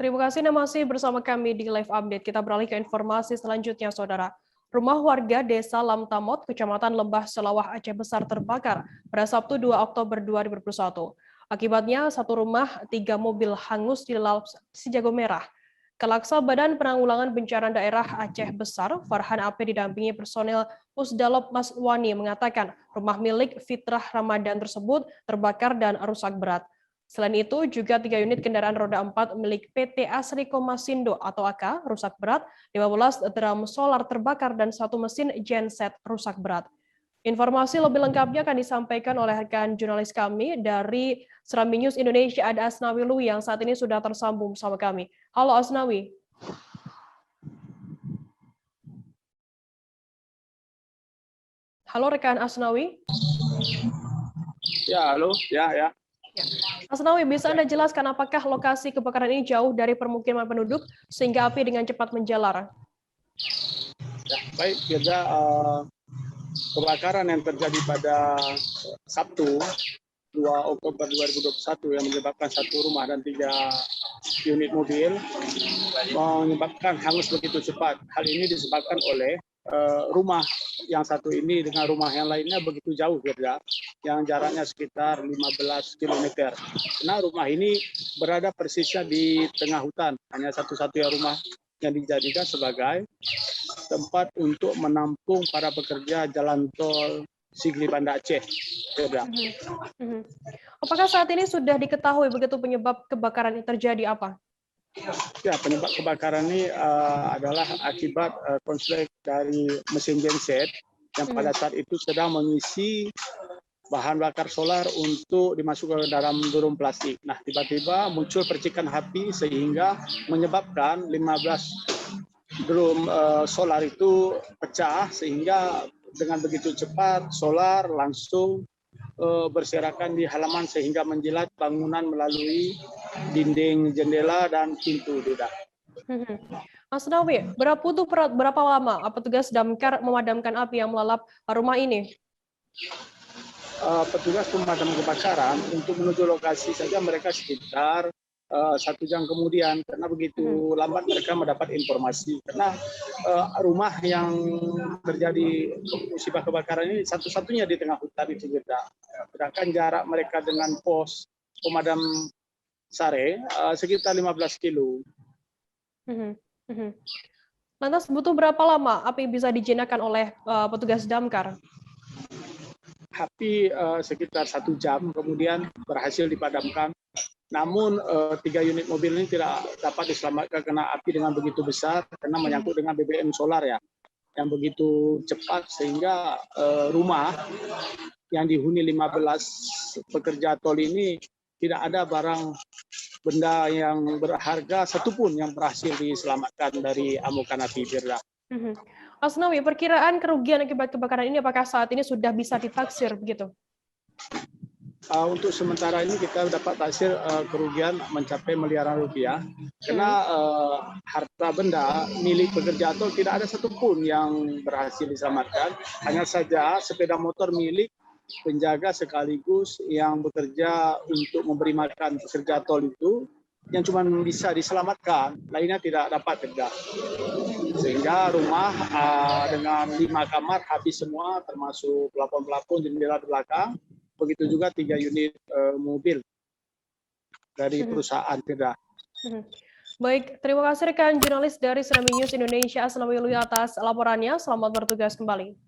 Terima kasih Anda masih bersama kami di Live Update. Kita beralih ke informasi selanjutnya, Saudara. Rumah warga Desa Lamtamot, Kecamatan Lembah Selawah, Aceh Besar terbakar pada Sabtu 2 Oktober 2021. Akibatnya, satu rumah, 3 mobil hangus di laut Sejago Merah. Kalaksa Badan Penanggulangan Bencana Daerah Aceh Besar, Farhan Ape didampingi personil Pusdalop Maswani mengatakan rumah milik Fitrah Ramadan tersebut terbakar dan rusak berat. Selain itu, juga 3 unit kendaraan roda 4 milik PT Asri Komasindo atau AK rusak berat, 15 drum solar terbakar, dan 1 mesin genset rusak berat. Informasi lebih lengkapnya akan disampaikan oleh rekan jurnalis kami dari Serambi News Indonesia, ada Asnawi Lui yang saat ini sudah tersambung bersama kami. Halo Asnawi. Halo rekan Asnawi. Ya, halo. Ya. Asnawi, bisa Anda jelaskan apakah lokasi kebakaran ini jauh dari permukiman penduduk sehingga api dengan cepat menjalar? Ya, baik, Firda, kebakaran yang terjadi pada Sabtu 2 Oktober 2021 yang menyebabkan satu rumah dan 3 unit mobil menyebabkan hangus begitu cepat. Hal ini disebabkan oleh rumah yang satu ini dengan rumah yang lainnya begitu jauh, Firda, yang jaraknya sekitar 15 km. Karena rumah ini berada persisnya di tengah hutan, hanya satu-satunya rumah yang dijadikan sebagai tempat untuk menampung para pekerja jalan tol Sigli Banda Aceh. Apakah saat ini sudah diketahui begitu penyebab kebakaran yang terjadi apa? Ya, penyebab kebakaran ini adalah akibat konslet dari mesin genset yang pada saat itu sedang mengisi bahan bakar solar untuk dimasukkan ke dalam drum plastik. Nah, tiba-tiba muncul percikan api sehingga menyebabkan 15 drum solar itu pecah, sehingga dengan begitu cepat solar langsung berserakan di halaman sehingga menjilat bangunan melalui dinding, jendela, dan pintu. Mas Nawi, berapa lama petugas damkar memadamkan api yang melalap rumah ini? Petugas pemadam kebakaran untuk menuju lokasi saja mereka sekitar 1 jam kemudian, karena begitu lambat mereka mendapat informasi. Karena rumah yang terjadi musibah kebakaran ini satu-satunya di tengah hutan itu beda. Sedangkan jarak mereka dengan pos pemadam SARE sekitar 15 kilo. Lantas butuh berapa lama api bisa dijinakan oleh petugas damkar? Api sekitar 1 jam kemudian berhasil dipadamkan. Namun 3 unit mobil ini tidak dapat diselamatkan karena api dengan begitu besar, karena menyangkut dengan BBM solar ya, yang begitu cepat sehingga rumah yang dihuni 15 pekerja tol ini tidak ada barang benda yang berharga satupun yang berhasil diselamatkan dari amukan api, Firda. Mas Nawi, perkiraan kerugian akibat kebakaran ini apakah saat ini sudah bisa ditaksir begitu? Untuk sementara ini kita dapat taksir kerugian mencapai miliaran rupiah, karena harta benda milik pekerja tol tidak ada satupun yang berhasil diselamatkan. Hanya saja sepeda motor milik penjaga sekaligus yang bekerja untuk memberi makan pekerja tol itu yang cuma bisa diselamatkan, lainnya tidak dapat kerja. Sehingga rumah dengan 5 kamar habis semua, termasuk plafon-plafon, jendela belakang. Begitu juga 3 unit mobil dari perusahaan Firda. Baik, terima kasih rekan jurnalis dari Serambi News Indonesia, Asnawi Lui atas laporannya. Selamat bertugas kembali.